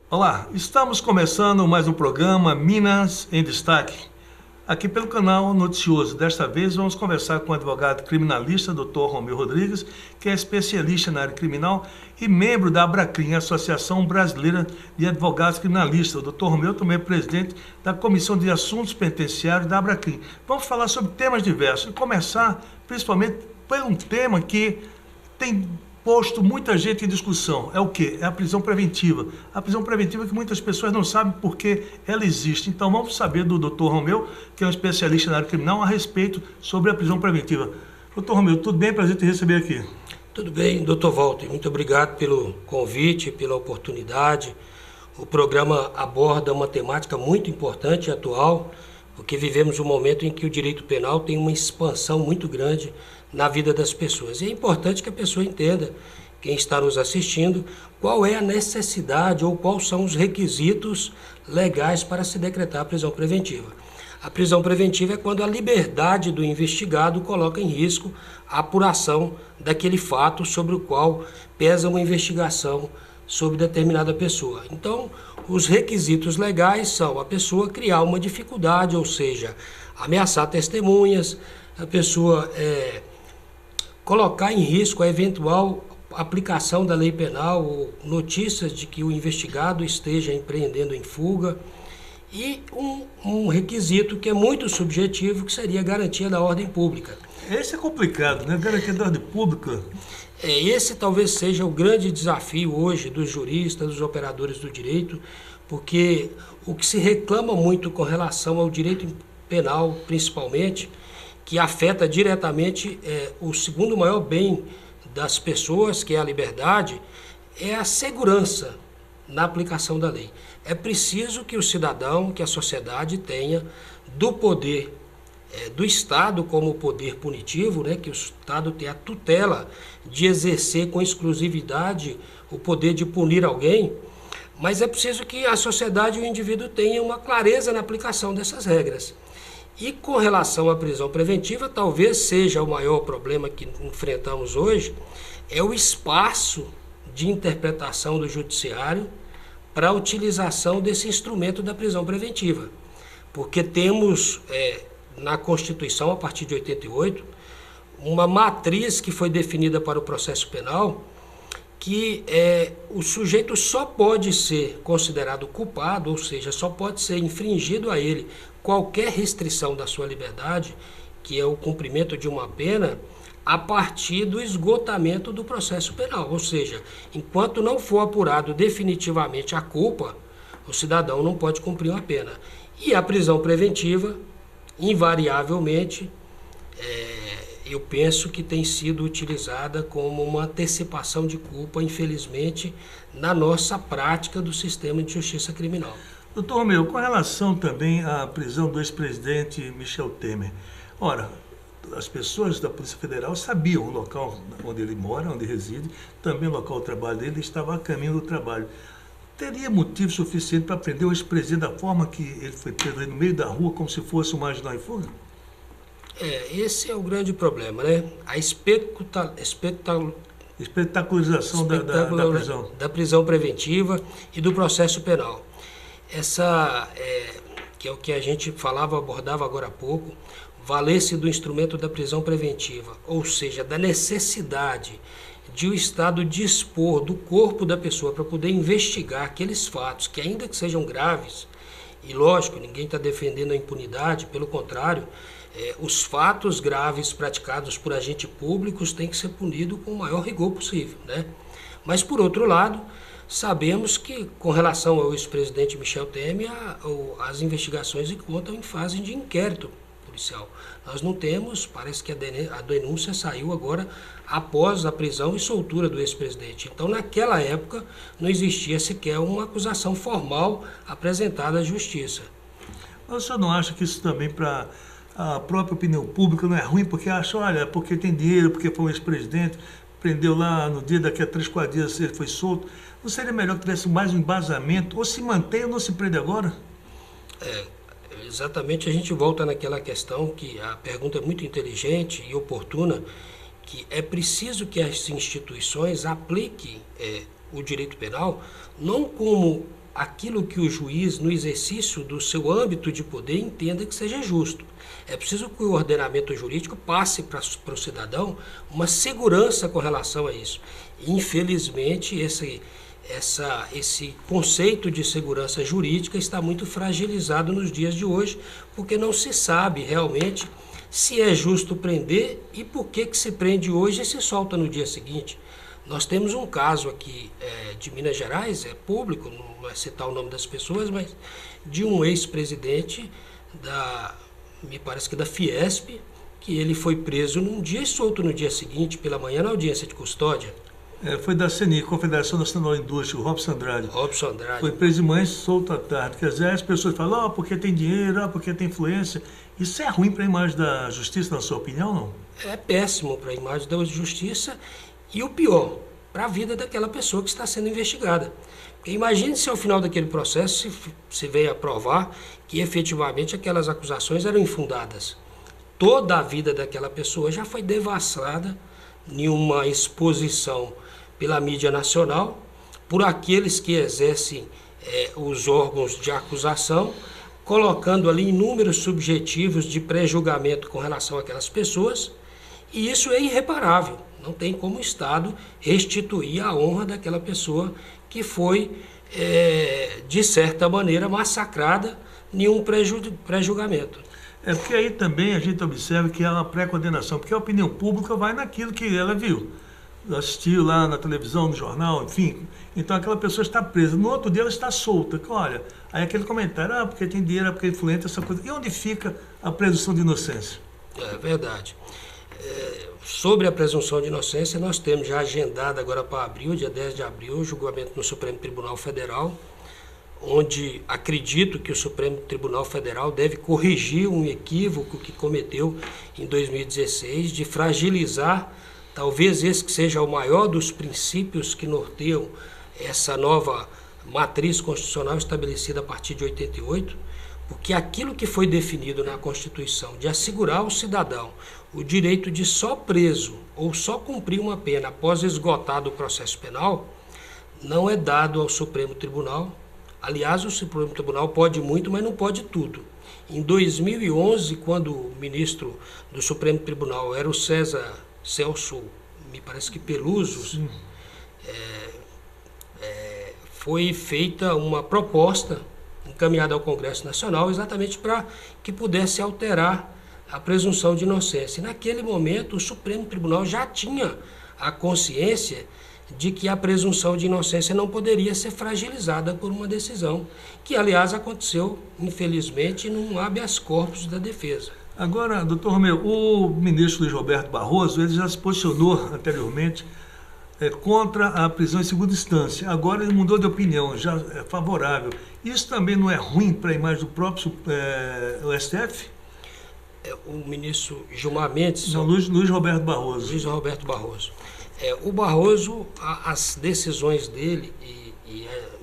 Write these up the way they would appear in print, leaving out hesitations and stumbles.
Olá, estamos começando mais um programa Minas em Destaque, aqui pelo canal Noticioso. Desta vez vamos conversar com o advogado criminalista Dr. Romeu Rodrigues, que é especialista na área criminal e membro da Abracrim, Associação Brasileira de Advogados Criminalistas. O Dr. Romeu também é presidente da Comissão de Assuntos Penitenciários da Abracrim. Vamos falar sobre temas diversos e começar principalmente por um tema que tem posto muita gente em discussão. É o quê? É a prisão preventiva. A prisão preventiva que muitas pessoas não sabem por que ela existe. Então vamos saber do Dr. Romeu, que é um especialista na área criminal, a respeito sobre a prisão preventiva. Dr. Romeu, tudo bem? Prazer te receber aqui. Tudo bem, Dr. Walter. Muito obrigado pelo convite, pela oportunidade. O programa aborda uma temática muito importante e atual, porque vivemos um momento em que o direito penal tem uma expansão muito grande na vida das pessoas. E é importante que a pessoa entenda, quem está nos assistindo, qual é a necessidade ou quais são os requisitos legais para se decretar a prisão preventiva. A prisão preventiva é quando a liberdade do investigado coloca em risco a apuração daquele fato sobre o qual pesa uma investigação sobre determinada pessoa. Então, os requisitos legais são a pessoa criar uma dificuldade, ou seja, ameaçar testemunhas, a pessoa colocar em risco a eventual aplicação da lei penal ou notícias de que o investigado esteja empreendendo em fuga, e um requisito que é muito subjetivo, que seria a garantia da ordem pública. Esse é complicado, né? Garantia da ordem pública. Esse talvez seja o grande desafio hoje dos juristas, dos operadores do direito, porque o que se reclama muito com relação ao direito penal, principalmente, que afeta diretamente o segundo maior bem das pessoas, que é a liberdade, é a segurança na aplicação da lei. É preciso que o cidadão, que a sociedade tenha do poder do Estado como poder punitivo, né, que o Estado tenha a tutela de exercer com exclusividade o poder de punir alguém, mas é preciso que a sociedade e o indivíduo tenham uma clareza na aplicação dessas regras. E com relação à prisão preventiva, talvez seja o maior problema que enfrentamos hoje, é o espaço de interpretação do judiciário para a utilização desse instrumento da prisão preventiva. Porque temos na Constituição, a partir de 88, uma matriz que foi definida para o processo penal, que o sujeito só pode ser considerado culpado, ou seja, só pode ser infringido a ele qualquer restrição da sua liberdade, que é o cumprimento de uma pena, a partir do esgotamento do processo penal. Ou seja, enquanto não for apurado definitivamente a culpa, o cidadão não pode cumprir uma pena. E a prisão preventiva, invariavelmente, eu penso que tem sido utilizada como uma antecipação de culpa, infelizmente, na nossa prática do sistema de justiça criminal. Doutor Romeu, com relação também à prisão do ex-presidente Michel Temer. Ora, as pessoas da Polícia Federal sabiam o local onde ele mora, onde reside, também o local do trabalho dele, estava a caminho do trabalho. Teria motivo suficiente para prender o ex-presidente da forma que ele foi preso no meio da rua, como se fosse um marginal em fuga? Esse é o grande problema, né? A Espetacularização da prisão preventiva e do processo penal. Essa, que é o que a gente abordava agora há pouco, valer-se do instrumento da prisão preventiva, ou seja, da necessidade de o Estado dispor do corpo da pessoa para poder investigar aqueles fatos que, ainda que sejam graves, e lógico, ninguém está defendendo a impunidade, pelo contrário, os fatos graves praticados por agentes públicos têm que ser punidos com o maior rigor possível, né? Mas, por outro lado, sabemos que, com relação ao ex-presidente Michel Temer, as investigações encontram em fase de inquérito policial. Nós não temos, parece que a denúncia saiu agora após a prisão e soltura do ex-presidente. Então, naquela época, não existia sequer uma acusação formal apresentada à justiça. Mas o senhor não acha que isso também, para a própria opinião pública, não é ruim? Porque acha, olha, porque tem dinheiro, porque foi um ex-presidente, prendeu lá no dia, daqui a 3, 4 dias ele foi solto. Não seria melhor que tivesse mais um embasamento, ou se mantém ou não se prende agora? Exatamente, a gente volta naquela questão que a pergunta é muito inteligente e oportuna, que é preciso que as instituições apliquem o direito penal não como aquilo que o juiz, no exercício do seu âmbito de poder, entenda que seja justo. É preciso que o ordenamento jurídico passe para o cidadão uma segurança com relação a isso. Infelizmente, esse conceito de segurança jurídica está muito fragilizado nos dias de hoje, porque não se sabe realmente se é justo prender e por que se prende hoje e se solta no dia seguinte. Nós temos um caso aqui de Minas Gerais, é público, não vai citar o nome das pessoas, mas de um ex-presidente me parece que da Fiesp, que ele foi preso num dia e solto no dia seguinte, pela manhã, na audiência de custódia. Foi da CNI, Confederação Nacional da Indústria, o Robson Andrade. Robson Andrade. Foi preso de manhã e solto à tarde. Quer dizer, as pessoas falam, porque tem dinheiro, porque tem influência. Isso é ruim para a imagem da justiça, na sua opinião, não? É péssimo para a imagem da justiça e o pior, para a vida daquela pessoa que está sendo investigada. Porque imagine se ao final daquele processo se veio a provar que efetivamente aquelas acusações eram infundadas. Toda a vida daquela pessoa já foi devassada em uma exposição pela mídia nacional, por aqueles que exercem os órgãos de acusação, colocando ali números subjetivos de pré-julgamento com relação àquelas pessoas, e isso é irreparável. Não tem como o Estado restituir a honra daquela pessoa que foi, de certa maneira, massacrada em um pré-julgamento. Porque aí também a gente observa que há uma pré-condenação, porque a opinião pública vai naquilo que ela viu. Assistiu lá na televisão, no jornal, enfim. Então aquela pessoa está presa. No outro dia ela está solta. Olha, aí aquele comentário, porque tem dinheiro, porque é influente, essa coisa. E onde fica a presunção de inocência? É verdade. Sobre a presunção de inocência, nós temos já agendado agora para abril, dia 10 de abril, o julgamento no Supremo Tribunal Federal, onde acredito que o Supremo Tribunal Federal deve corrigir um equívoco que cometeu em 2016, de fragilizar, talvez esse que seja o maior dos princípios que norteiam essa nova matriz constitucional estabelecida a partir de 88, porque aquilo que foi definido na Constituição de assegurar ao cidadão o direito de só preso ou só cumprir uma pena após esgotado o processo penal, não é dado ao Supremo Tribunal. Aliás, o Supremo Tribunal pode muito, mas não pode tudo. Em 2011, quando o ministro do Supremo Tribunal era o César Celso, me parece que Peluso, foi feita uma proposta encaminhada ao Congresso Nacional exatamente para que pudesse alterar a presunção de inocência. Naquele momento, o Supremo Tribunal já tinha a consciência de que a presunção de inocência não poderia ser fragilizada por uma decisão, que, aliás, aconteceu, infelizmente, num habeas corpus da defesa. Agora, doutor Romeu, o ministro Luiz Roberto Barroso, ele já se posicionou anteriormente contra a prisão em segunda instância. Agora ele mudou de opinião, já é favorável. Isso também não é ruim para a imagem do próprio o STF? O ministro Gilmar Mendes... Não, Luiz Roberto Barroso. Luiz Roberto Barroso. O Barroso, as decisões dele,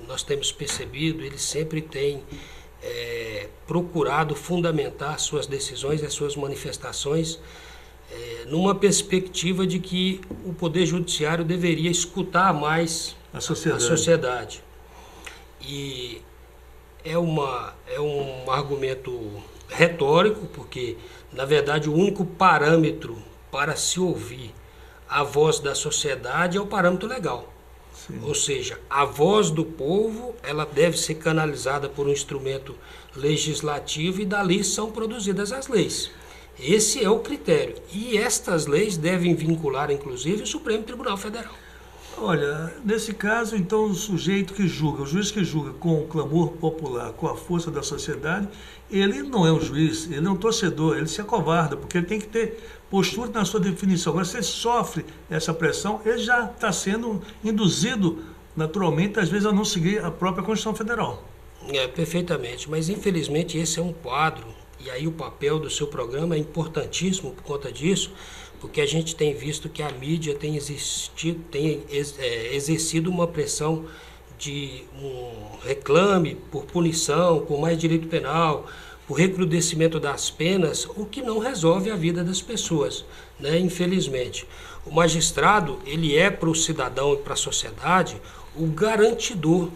nós temos percebido, ele sempre tem procurado fundamentar suas decisões e as suas manifestações numa perspectiva de que o Poder Judiciário deveria escutar mais a sociedade. E é um argumento retórico, porque, na verdade, o único parâmetro para se ouvir a voz da sociedade é o parâmetro legal. Sim. Ou seja, a voz do povo, ela deve ser canalizada por um instrumento legislativo e dali são produzidas as leis. Esse é o critério. E estas leis devem vincular, inclusive, o Supremo Tribunal Federal. Olha, nesse caso, então, o sujeito que julga, o juiz que julga com o clamor popular, com a força da sociedade, ele não é um juiz, ele é um torcedor, ele se acovarda, porque ele tem que ter postura na sua definição. Agora, se ele sofre essa pressão, ele já está sendo induzido, naturalmente, às vezes, a não seguir a própria Constituição Federal. Perfeitamente, mas infelizmente esse é um quadro, e aí o papel do seu programa é importantíssimo por conta disso, porque a gente tem visto que a mídia tem exercido uma pressão de um reclame por punição, por mais direito penal, por recrudescimento das penas, o que não resolve a vida das pessoas, né? Infelizmente. O magistrado, ele é para o cidadão e para a sociedade o garantidor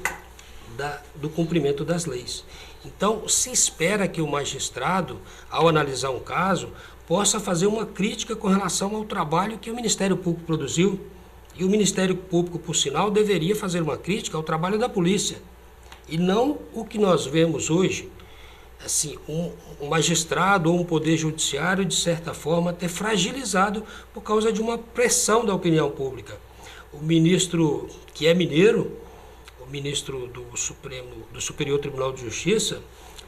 do cumprimento das leis. Então, se espera que o magistrado, ao analisar um caso, possa fazer uma crítica com relação ao trabalho que o Ministério Público produziu. E o Ministério Público, por sinal, deveria fazer uma crítica ao trabalho da polícia. E não o que nós vemos hoje, assim, um magistrado ou um poder judiciário, de certa forma, ter fragilizado por causa de uma pressão da opinião pública. O ministro, que é mineiro, o ministro do Superior Tribunal de Justiça,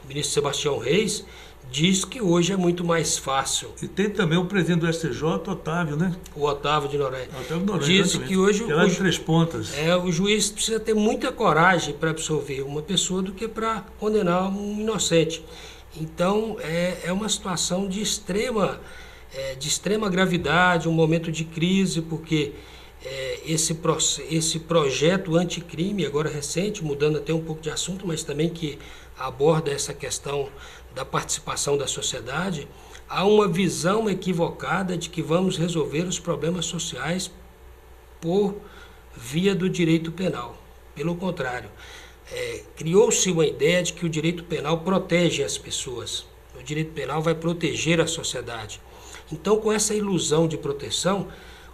o ministro Sebastião Reis, diz que hoje é muito mais fácil. E tem também o presidente do STJ, Otávio, né? O Otávio de Noronha. Otávio Noronha, diz exatamente. que hoje é lá de Três Pontas. O juiz precisa ter muita coragem para absolver uma pessoa do que para condenar um inocente. Então, é uma situação de extrema gravidade, um momento de crise, porque esse projeto anticrime, agora recente, mudando até um pouco de assunto, mas também que aborda essa questão da participação da sociedade, há uma visão equivocada de que vamos resolver os problemas sociais por via do direito penal. Pelo contrário, criou-se uma ideia de que o direito penal protege as pessoas. O direito penal vai proteger a sociedade. Então, com essa ilusão de proteção,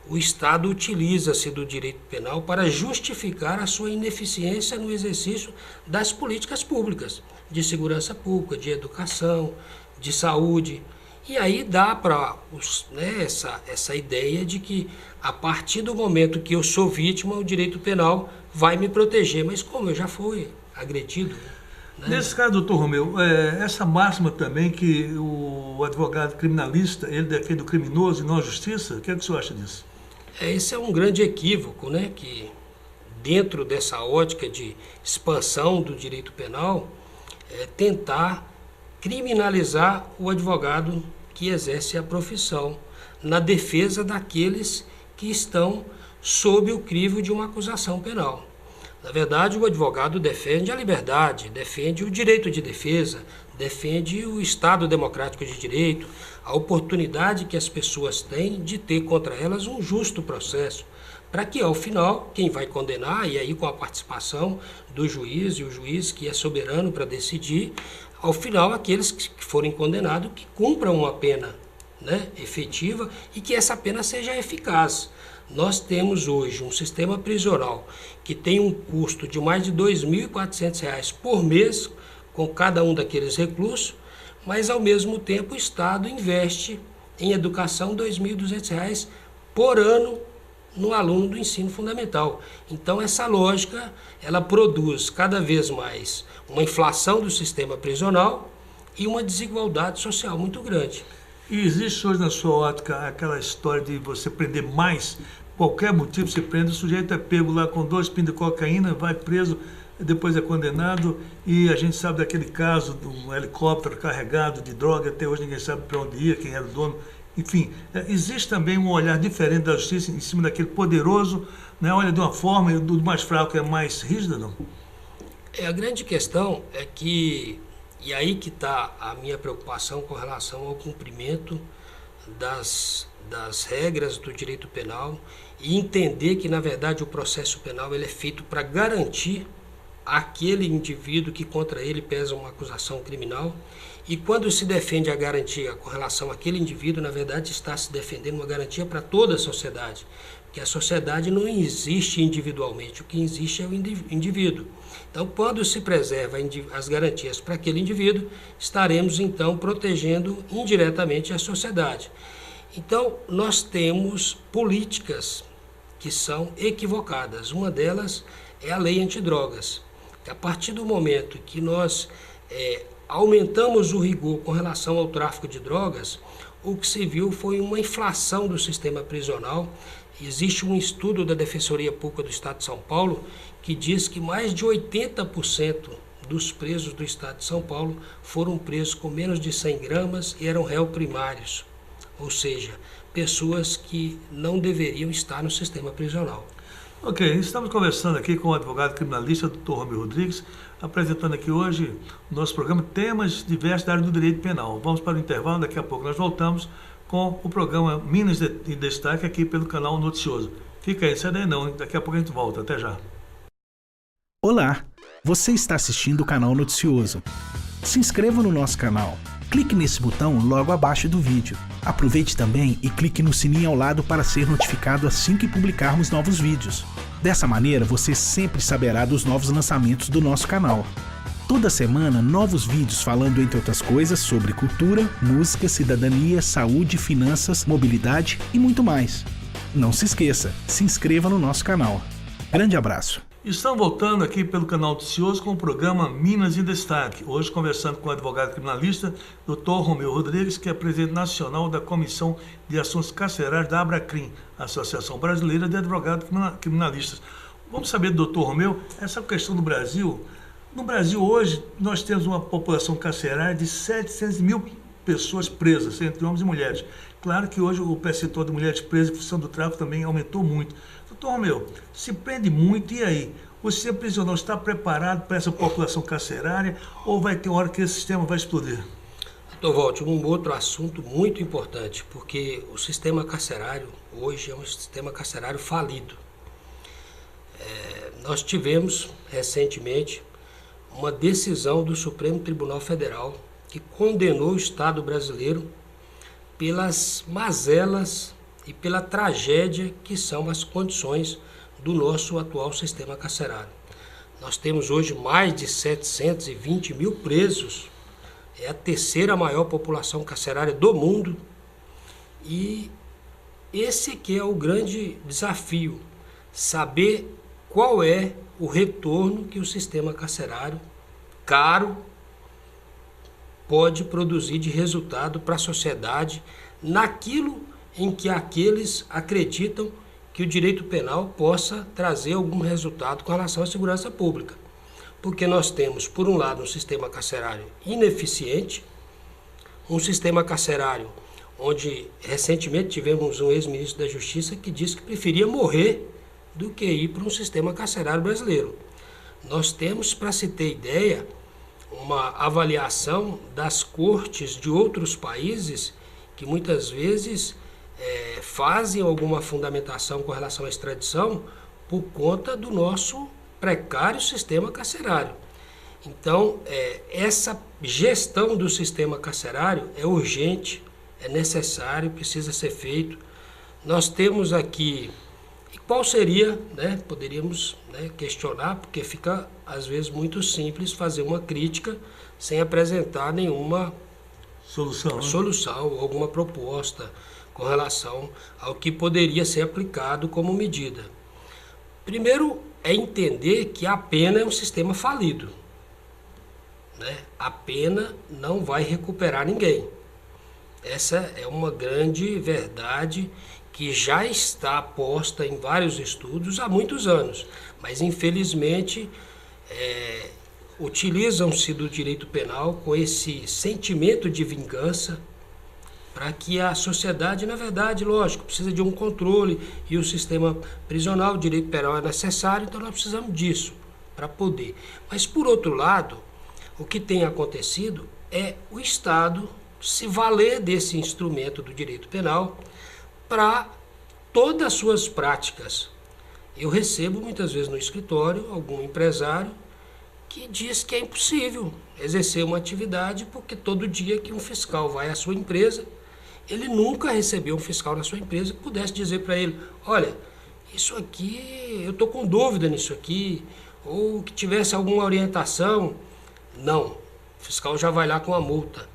o Estado utiliza-se do direito penal para justificar a sua ineficiência no exercício das políticas públicas, de segurança pública, de educação, de saúde. E aí dá para essa ideia de que, a partir do momento que eu sou vítima, o direito penal vai me proteger. Mas como eu já fui agredido... Né? Nesse caso, doutor Romeu, essa máxima também que o advogado criminalista, ele defende o criminoso e não a justiça, o que é que o senhor acha disso? Esse é um grande equívoco, né? Que dentro dessa ótica de expansão do direito penal, tentar criminalizar o advogado que exerce a profissão na defesa daqueles que estão sob o crivo de uma acusação penal. Na verdade, o advogado defende a liberdade, defende o direito de defesa, defende o Estado democrático de direito, a oportunidade que as pessoas têm de ter contra elas um justo processo, para que, ao final, quem vai condenar, e aí com a participação do juiz, e o juiz que é soberano para decidir, ao final, aqueles que forem condenados, que cumpram uma pena, né, efetiva, e que essa pena seja eficaz. Nós temos hoje um sistema prisional que tem um custo de mais de R$ 2.400 por mês com cada um daqueles reclusos, mas ao mesmo tempo o Estado investe em educação R$ 2.200 por ano no aluno do ensino fundamental. Então essa lógica, ela produz cada vez mais uma inflação do sistema prisional e uma desigualdade social muito grande. E existe hoje na sua ótica aquela história de você prender mais, qualquer motivo você prende, o sujeito é pego lá com 2 pinos de cocaína, vai preso, depois é condenado, e a gente sabe daquele caso do helicóptero carregado de droga, até hoje ninguém sabe para onde ia, quem era o dono. Enfim, existe também um olhar diferente da justiça em cima daquele poderoso, né? Olha de uma forma, e do mais fraco é mais rígida, não? A grande questão é que, e aí que está a minha preocupação com relação ao cumprimento das regras do direito penal, e entender que, na verdade, o processo penal ele é feito para garantir aquele indivíduo que contra ele pesa uma acusação criminal, e quando se defende a garantia com relação àquele indivíduo, na verdade está se defendendo uma garantia para toda a sociedade, porque a sociedade não existe individualmente, o que existe é o indivíduo. Então, quando se preserva as garantias para aquele indivíduo, estaremos então protegendo indiretamente a sociedade. Então, nós temos políticas que são equivocadas. Uma delas é a lei antidrogas. A partir do momento que nós aumentamos o rigor com relação ao tráfico de drogas, o que se viu foi uma inflação do sistema prisional. Existe um estudo da Defensoria Pública do Estado de São Paulo que diz que mais de 80% dos presos do Estado de São Paulo foram presos com menos de 100 gramas e eram réus primários, ou seja, pessoas que não deveriam estar no sistema prisional. Ok, estamos conversando aqui com o advogado criminalista, Dr. Romeu Rodrigues, apresentando aqui hoje o nosso programa Temas Diversos da área do direito penal. Vamos para o intervalo, daqui a pouco nós voltamos com o programa Minas em Destaque aqui pelo canal Noticioso. Fica aí, sai daí não, daqui a pouco a gente volta, até já. Olá, Você está assistindo o canal Noticioso. Se inscreva no nosso canal. Clique nesse botão logo abaixo do vídeo. Aproveite também e clique no sininho ao lado para ser notificado assim que publicarmos novos vídeos. Dessa maneira, você sempre saberá dos novos lançamentos do nosso canal. Toda semana, novos vídeos falando, entre outras coisas, sobre cultura, música, cidadania, saúde, finanças, mobilidade e muito mais. Não se esqueça, se inscreva no nosso canal. Grande abraço. Estamos voltando aqui pelo canal Noticioso com o programa Minas em Destaque. Hoje conversando com o advogado criminalista, Dr. Romeu Rodrigues, que é presidente nacional da Comissão de Assuntos Carcerários da Abracrim, Associação Brasileira de Advogados Criminalistas. Vamos saber do Dr. Romeu, essa questão do Brasil. No Brasil hoje nós temos uma população carcerária de 700 mil pessoas presas, entre homens e mulheres. Claro que hoje o percentual de mulheres presas em função do tráfico também aumentou muito. Doutor Romeu, se prende muito, e aí? O sistema prisional está preparado para essa população carcerária ou vai ter uma hora que esse sistema vai explodir? Doutor Walter, um outro assunto muito importante, porque o sistema carcerário hoje é um sistema carcerário falido. Nós tivemos recentemente uma decisão do Supremo Tribunal Federal que condenou o Estado brasileiro pelas mazelas e pela tragédia que são as condições do nosso atual sistema carcerário. Nós temos hoje mais de 720 mil presos, é a terceira maior população carcerária do mundo, e esse que é o grande desafio, saber qual é o retorno que o sistema carcerário caro pode produzir de resultado para a sociedade naquilo em que aqueles acreditam que o direito penal possa trazer algum resultado com relação à segurança pública. Porque nós temos, por um lado, um sistema carcerário ineficiente, um sistema carcerário onde recentemente tivemos um ex-ministro da Justiça que disse que preferia morrer do que ir para um sistema carcerário brasileiro. Nós temos, para se ter ideia, uma avaliação das cortes de outros países que muitas vezes fazem alguma fundamentação com relação à extradição por conta do nosso precário sistema carcerário. Então, essa gestão do sistema carcerário é urgente, é necessário, precisa ser feito. Nós temos aqui, e qual seria, poderíamos questionar, porque fica às vezes muito simples fazer uma crítica sem apresentar nenhuma solução ou alguma proposta com relação ao que poderia ser aplicado como medida. Primeiro é entender que a pena é um sistema falido. A pena não vai recuperar ninguém. Essa é uma grande verdade que já está posta em vários estudos há muitos anos, mas infelizmente utilizam-se do direito penal com esse sentimento de vingança para que a sociedade, na verdade, lógico, precisa de um controle e o sistema prisional, o direito penal é necessário, então nós precisamos disso para poder. Mas, por outro lado, o que tem acontecido é o Estado se valer desse instrumento do direito penal para todas as suas práticas. Eu recebo muitas vezes no escritório algum empresário que diz que é impossível exercer uma atividade porque todo dia que um fiscal vai à sua empresa, ele nunca recebeu um fiscal na sua empresa que pudesse dizer para ele, olha, isso aqui, eu estou com dúvida nisso aqui, ou que tivesse alguma orientação. Não, o fiscal já vai lá com a multa.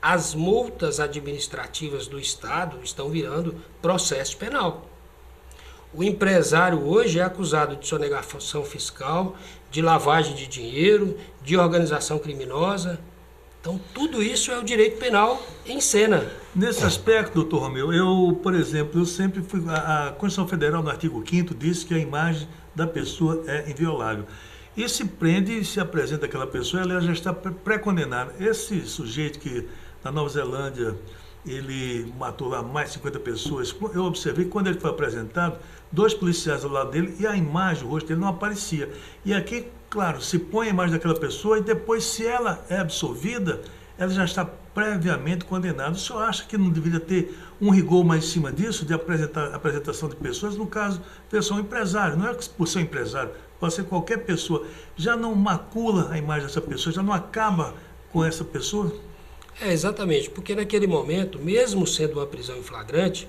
As multas administrativas do Estado estão virando processo penal. O empresário hoje é acusado de sonegação fiscal, de lavagem de dinheiro, de organização criminosa. Então, tudo isso é o direito penal em cena. Nesse aspecto, doutor Romeu, eu, por exemplo, eu sempre fui... A Constituição Federal, no artigo 5º, diz que a imagem da pessoa é inviolável. E se prende e se apresenta aquela pessoa, ela já está pré-condenada. Esse sujeito que, na Nova Zelândia, ele matou lá mais de 50 pessoas, eu observei que quando ele foi apresentado, 2 policiais ao lado dele e a imagem, o rosto dele não aparecia. E aqui, claro, se põe a imagem daquela pessoa e depois, se ela é absolvida, ela já está previamente condenado. O senhor acha que não deveria ter um rigor mais em cima disso, de apresentação de pessoas, no caso, pessoa empresário, não é por ser empresário, pode ser qualquer pessoa, já não macula a imagem dessa pessoa, já não acaba com essa pessoa? Exatamente, porque naquele momento, mesmo sendo uma prisão em flagrante,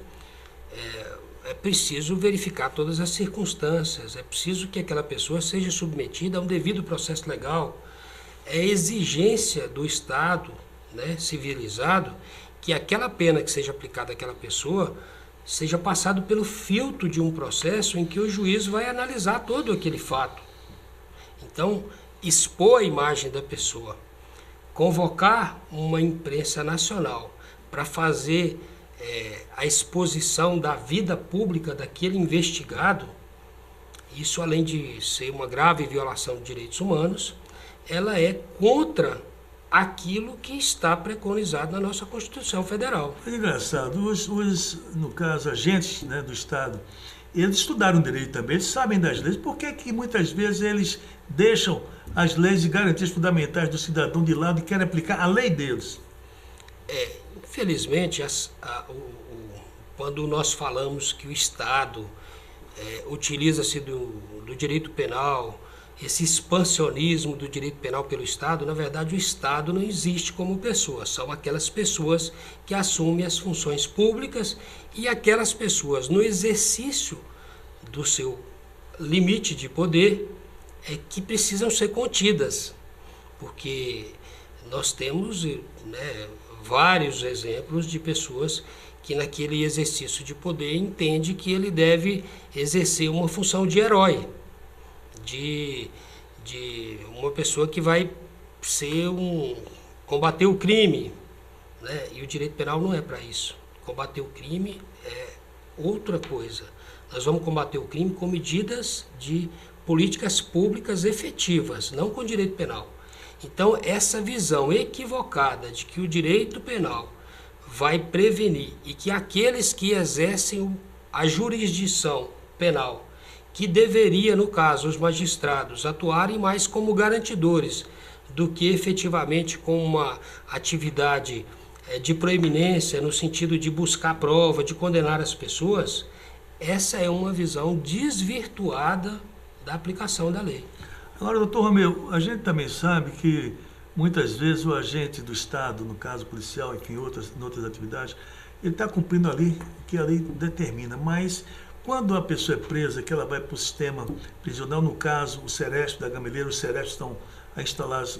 é preciso verificar todas as circunstâncias, é preciso que aquela pessoa seja submetida a um devido processo legal. É exigência do Estado, né, civilizado, que aquela pena que seja aplicada àquela pessoa seja passado pelo filtro de um processo em que o juiz vai analisar todo aquele fato. Então, expor a imagem da pessoa, convocar uma imprensa nacional para fazer a exposição da vida pública daquele investigado, isso além de ser uma grave violação de direitos humanos, ela é contra aquilo que está preconizado na nossa Constituição Federal. É engraçado, no caso, agentes, né, do Estado, eles estudaram direito também, eles sabem das leis, por que muitas vezes eles deixam as leis e garantias fundamentais do cidadão de lado e querem aplicar a lei deles? Infelizmente, quando nós falamos que o Estado utiliza-se do direito penal, esse expansionismo do direito penal pelo Estado, na verdade o Estado não existe como pessoa, são aquelas pessoas que assumem as funções públicas e aquelas pessoas no exercício do seu limite de poder que precisam ser contidas, porque nós temos, né, vários exemplos de pessoas que naquele exercício de poder entende que ele deve exercer uma função de herói, de uma pessoa que vai combater o crime, né? E o direito penal não é para isso. Combater o crime é outra coisa. Nós vamos combater o crime com medidas de políticas públicas efetivas, não com direito penal. Então, essa visão equivocada de que o direito penal vai prevenir e que aqueles que exercem a jurisdição penal, que deveria, no caso, os magistrados atuarem mais como garantidores do que efetivamente com uma atividade de proeminência no sentido de buscar prova, de condenar as pessoas, essa é uma visão desvirtuada da aplicação da lei. Agora, doutor Romeu, a gente também sabe que muitas vezes o agente do Estado, no caso policial, enfim, em outras atividades, ele está cumprindo ali o que a lei determina, mas quando a pessoa é presa, que ela vai para o sistema prisional, no caso, o Sereste da Gameleira, os Serestes estão instalados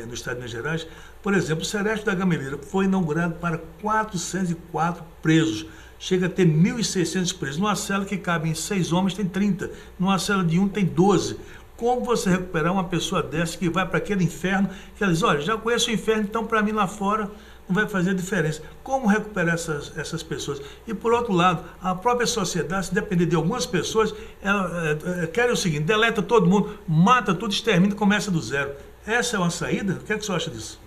no estado de Minas Gerais, por exemplo, o Sereste da Gameleira foi inaugurado para 404 presos, chega a ter 1.600 presos, numa cela que cabe em 6 homens tem 30, numa cela de 1 tem 12. Como você recuperar uma pessoa dessa que vai para aquele inferno, que ela diz, olha, já conheço o inferno, então para mim lá fora não vai fazer diferença. Como recuperar essas pessoas? E por outro lado, a própria sociedade, se depender de algumas pessoas, ela quer o seguinte, deleta todo mundo, mata tudo, extermina e começa do zero. Essa é uma saída? O que é que você acha disso?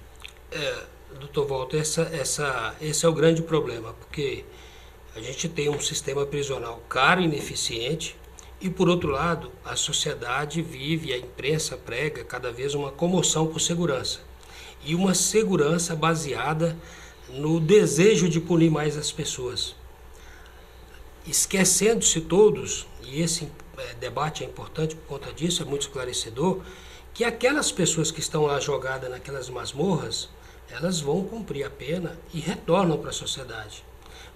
Doutor Walter, esse é o grande problema, porque a gente tem um sistema prisional caro e ineficiente, e por outro lado, a sociedade vive, a imprensa prega cada vez uma comoção por segurança. E uma segurança baseada no desejo de punir mais as pessoas. Esquecendo-se todos, e esse debate é importante por conta disso, é muito esclarecedor, que aquelas pessoas que estão lá jogadas naquelas masmorras, elas vão cumprir a pena e retornam para a sociedade.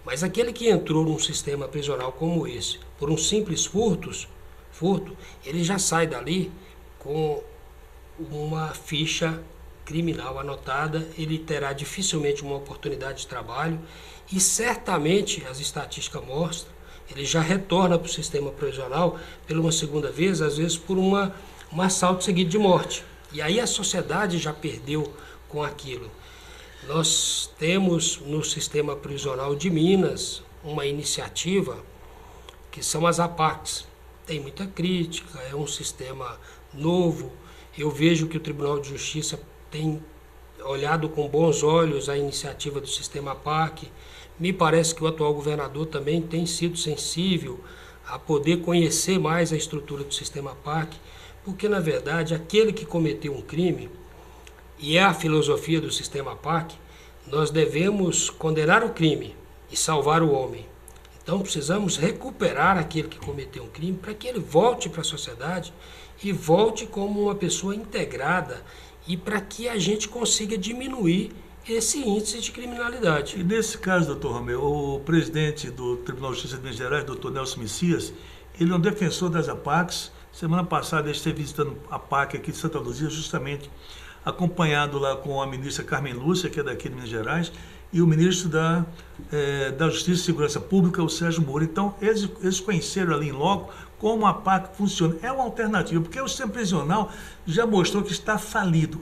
Mas aquele que entrou num sistema prisional como esse, por um simples furto, ele já sai dali com uma ficha criminal anotada, ele terá dificilmente uma oportunidade de trabalho e certamente, as estatísticas mostram, ele já retorna para o sistema prisional pela uma segunda vez, às vezes por um assalto seguido de morte. E aí a sociedade já perdeu com aquilo. Nós temos no sistema prisional de Minas uma iniciativa que são as APACs. Tem muita crítica, é um sistema novo. Eu vejo que o Tribunal de Justiça tem olhado com bons olhos a iniciativa do sistema APAC. Me parece que o atual governador também tem sido sensível a poder conhecer mais a estrutura do sistema APAC, porque, na verdade, aquele que cometeu um crime, e é a filosofia do sistema APAC, nós devemos condenar o crime e salvar o homem. Então precisamos recuperar aquele que cometeu um crime para que ele volte para a sociedade e volte como uma pessoa integrada e para que a gente consiga diminuir esse índice de criminalidade. E nesse caso, doutor Romeu, o presidente do Tribunal de Justiça de Minas Gerais, doutor Nelson Messias, ele é um defensor das APACs. Semana passada ele esteve visitando a PAC aqui de Santa Luzia, justamente acompanhado lá com a ministra Carmen Lúcia, que é daqui de Minas Gerais, e o ministro da Justiça e Segurança Pública, o Sérgio Moro. Então, eles conheceram ali em loco como a PAC funciona. É uma alternativa, porque o sistema prisional já mostrou que está falido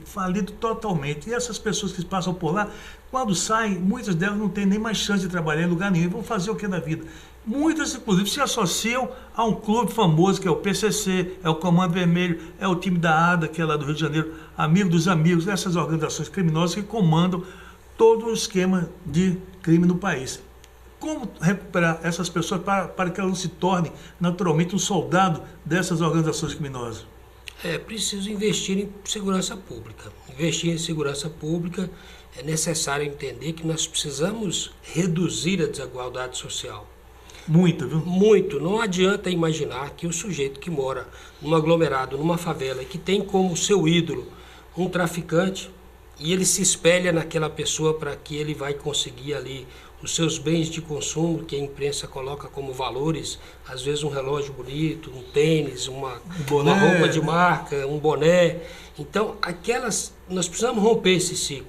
totalmente. E essas pessoas que passam por lá, quando saem, muitas delas não têm nem mais chance de trabalhar em lugar nenhum. Vão fazer o que da vida? Muitas, inclusive, se associam a um clube famoso, que é o PCC, é o Comando Vermelho, é o time da ADA, que é lá do Rio de Janeiro, Amigo dos Amigos, essas organizações criminosas que comandam todo o esquema de crime no país. Como recuperar essas pessoas para que elas não se tornem naturalmente um soldado dessas organizações criminosas? É preciso investir em segurança pública. Investir em segurança pública é necessário entender que nós precisamos reduzir a desigualdade social. Muito, viu? Muito. Não adianta imaginar que o sujeito que mora num aglomerado, numa favela, que tem como seu ídolo um traficante, e ele se espelha naquela pessoa para que ele vai conseguir ali os seus bens de consumo, que a imprensa coloca como valores, às vezes um relógio bonito, um tênis, uma roupa de marca, um boné. Então, nós precisamos romper esse ciclo.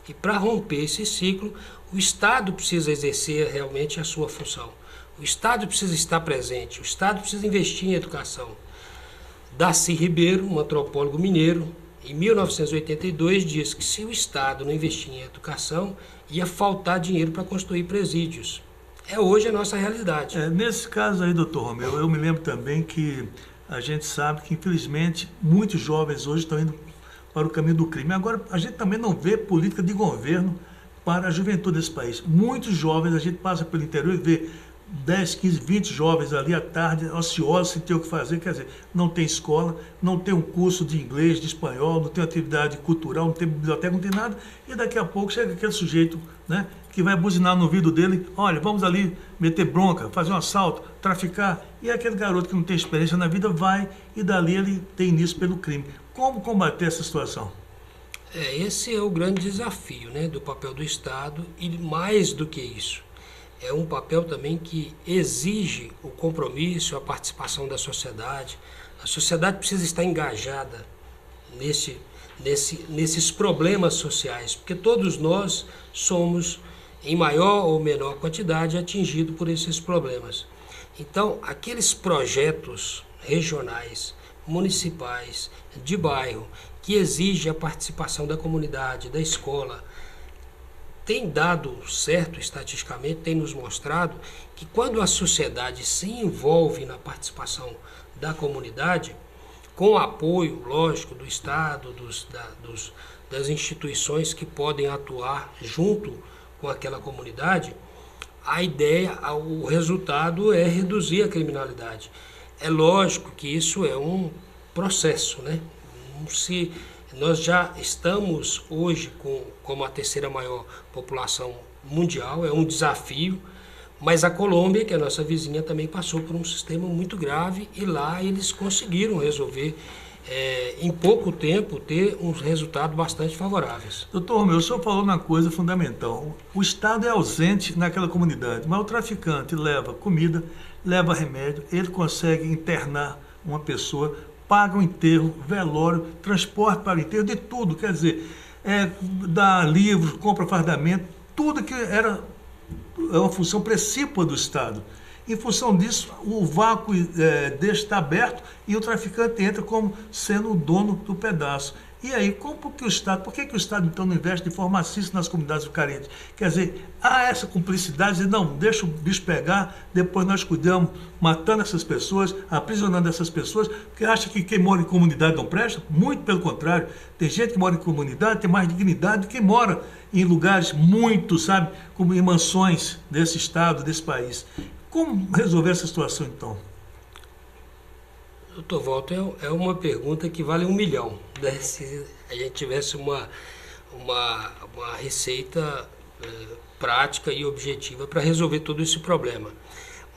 E para romper esse ciclo, o Estado precisa exercer realmente a sua função. O Estado precisa estar presente, o Estado precisa investir em educação. Darcy Ribeiro, um antropólogo mineiro, em 1982 diz que se o Estado não investir em educação, ia faltar dinheiro para construir presídios. É hoje a nossa realidade. Nesse caso aí, doutor Romeu, eu me lembro também que a gente sabe que, infelizmente, muitos jovens hoje estão indo para o caminho do crime. Agora, a gente também não vê política de governo para a juventude desse país. Muitos jovens, a gente passa pelo interior e vê 10, 15, 20 jovens ali à tarde, ociosos, sem ter o que fazer, quer dizer, não tem escola, não tem um curso de inglês, de espanhol, não tem atividade cultural, não tem biblioteca, não tem nada, e daqui a pouco chega aquele sujeito, né, que vai buzinar no ouvido dele, olha, vamos ali meter bronca, fazer um assalto, traficar, e aquele garoto que não tem experiência na vida vai, e dali ele tem início pelo crime. Como combater essa situação? Esse é o grande desafio, né, do papel do Estado, e mais do que isso, é um papel também que exige o compromisso, a participação da sociedade. A sociedade precisa estar engajada nesses problemas sociais, porque todos nós somos, em maior ou menor quantidade, atingidos por esses problemas. Então, aqueles projetos regionais, municipais, de bairro, que exigem a participação da comunidade, da escola, tem dado certo estatisticamente, tem nos mostrado que quando a sociedade se envolve na participação da comunidade, com o apoio, lógico, do Estado, das instituições que podem atuar junto com aquela comunidade, o resultado é reduzir a criminalidade. É lógico que isso é um processo, né? Nós já estamos hoje como a terceira maior população mundial, é um desafio, mas a Colômbia, que é a nossa vizinha, também passou por um sistema muito grave e lá eles conseguiram resolver, em pouco tempo, ter uns resultados bastante favoráveis. Doutor Romeu, o senhor falou uma coisa fundamental. O Estado é ausente naquela comunidade, mas o traficante leva comida, leva remédio, ele consegue internar uma pessoa, paga o enterro, velório, transporte para o enterro, de tudo, quer dizer, dá livros, compra fardamento, tudo que era uma função precípua do Estado. Em função disso, o vácuo deixa estar aberto e o traficante entra como sendo o dono do pedaço. E aí, por que o Estado então não investe de forma maciça nas comunidades carentes? Quer dizer, há essa cumplicidade de não, deixa o bicho pegar, depois nós cuidamos, matando essas pessoas, aprisionando essas pessoas, porque acha que quem mora em comunidade não presta? Muito pelo contrário, tem gente que mora em comunidade, tem mais dignidade do que quem mora em lugares muito, sabe, como em mansões desse Estado, desse país. Como resolver essa situação então? Doutor Walter, é uma pergunta que vale 1 milhão, né? Se a gente tivesse uma receita prática e objetiva para resolver todo esse problema.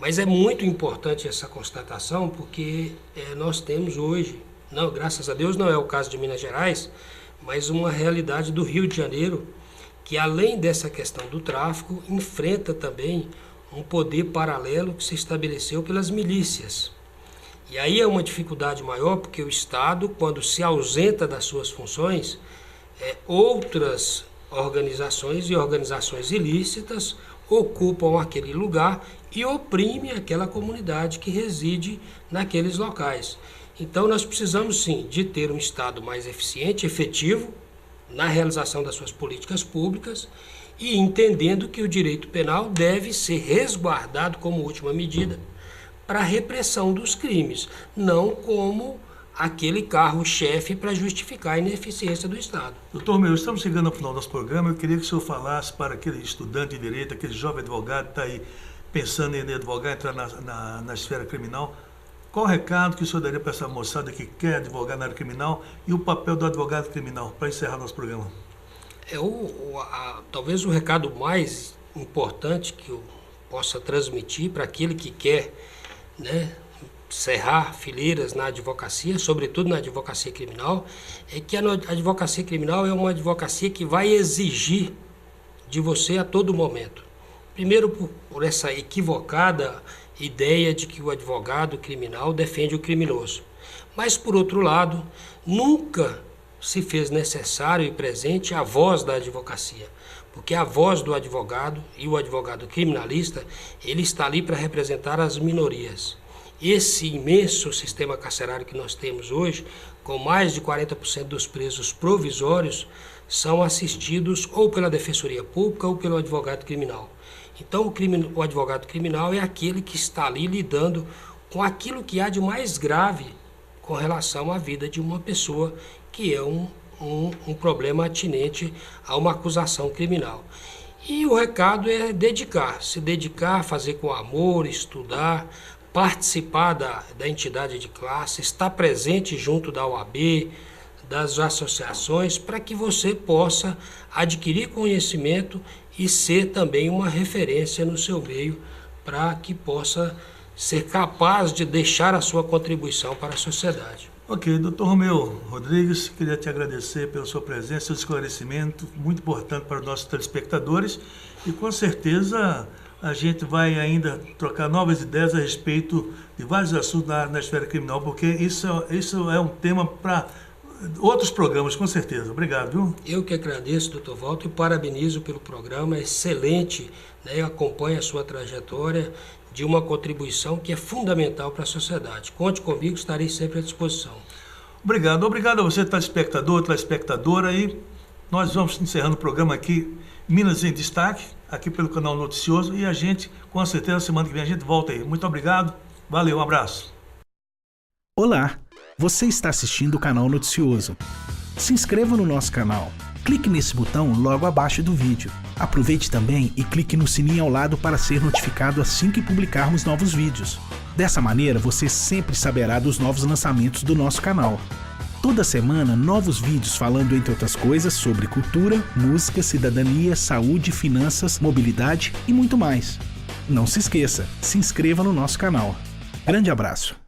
Mas é muito importante essa constatação, porque nós temos hoje, não, graças a Deus não é o caso de Minas Gerais, mas uma realidade do Rio de Janeiro, que além dessa questão do tráfico, enfrenta também um poder paralelo que se estabeleceu pelas milícias. E aí é uma dificuldade maior, porque o Estado, quando se ausenta das suas funções, outras organizações e organizações ilícitas ocupam aquele lugar e oprimem aquela comunidade que reside naqueles locais. Então nós precisamos sim de ter um Estado mais eficiente, efetivo na realização das suas políticas públicas e entendendo que o direito penal deve ser resguardado como última medida para a repressão dos crimes, não como aquele carro-chefe para justificar a ineficiência do Estado. Doutor Romeu, estamos chegando ao final do nosso programa. Eu queria que o senhor falasse para aquele estudante de direito, aquele jovem advogado que está aí pensando em advogar, entrar na esfera criminal. Qual o recado que o senhor daria para essa moçada que quer advogar na área criminal e o papel do advogado criminal, para encerrar nosso programa? Talvez o recado mais importante que eu possa transmitir para aquele que quer, cerrar fileiras na advocacia, sobretudo na advocacia criminal, é que a advocacia criminal é uma advocacia que vai exigir de você a todo momento. Primeiro, por essa equivocada ideia de que o advogado criminal defende o criminoso. Mas, por outro lado, nunca se fez necessário e presente a voz da advocacia, porque a voz do advogado e o advogado criminalista, ele está ali para representar as minorias. Esse imenso sistema carcerário que nós temos hoje, com mais de 40% dos presos provisórios, são assistidos ou pela Defensoria Pública ou pelo advogado criminal. Então, o advogado criminal é aquele que está ali lidando com aquilo que há de mais grave com relação à vida de uma pessoa, que é um problema atinente a uma acusação criminal. E o recado é se dedicar, fazer com amor, estudar, participar da entidade de classe, estar presente junto da OAB, das associações, para que você possa adquirir conhecimento e ser também uma referência no seu meio, para que possa ser capaz de deixar a sua contribuição para a sociedade. Ok, doutor Romeu Rodrigues, queria te agradecer pela sua presença, seu esclarecimento, muito importante para os nossos telespectadores, e com certeza a gente vai ainda trocar novas ideias a respeito de vários assuntos na esfera criminal, porque isso é um tema para outros programas, com certeza. Obrigado, viu? Eu que agradeço, doutor Walter, e parabenizo pelo programa, é excelente, eu acompanho a sua trajetória de uma contribuição que é fundamental para a sociedade. Conte comigo, estarei sempre à disposição. Obrigado a você, telespectador, telespectadora, e nós vamos encerrando o programa aqui, Minas em Destaque, aqui pelo canal Noticioso, e a gente, com certeza, semana que vem a gente volta aí. Muito obrigado, valeu, um abraço. Olá, você está assistindo o canal Noticioso. Se inscreva no nosso canal. Clique nesse botão logo abaixo do vídeo. Aproveite também e clique no sininho ao lado para ser notificado assim que publicarmos novos vídeos. Dessa maneira, você sempre saberá dos novos lançamentos do nosso canal. Toda semana, novos vídeos falando, entre outras coisas, sobre cultura, música, cidadania, saúde, finanças, mobilidade e muito mais. Não se esqueça, se inscreva no nosso canal. Grande abraço!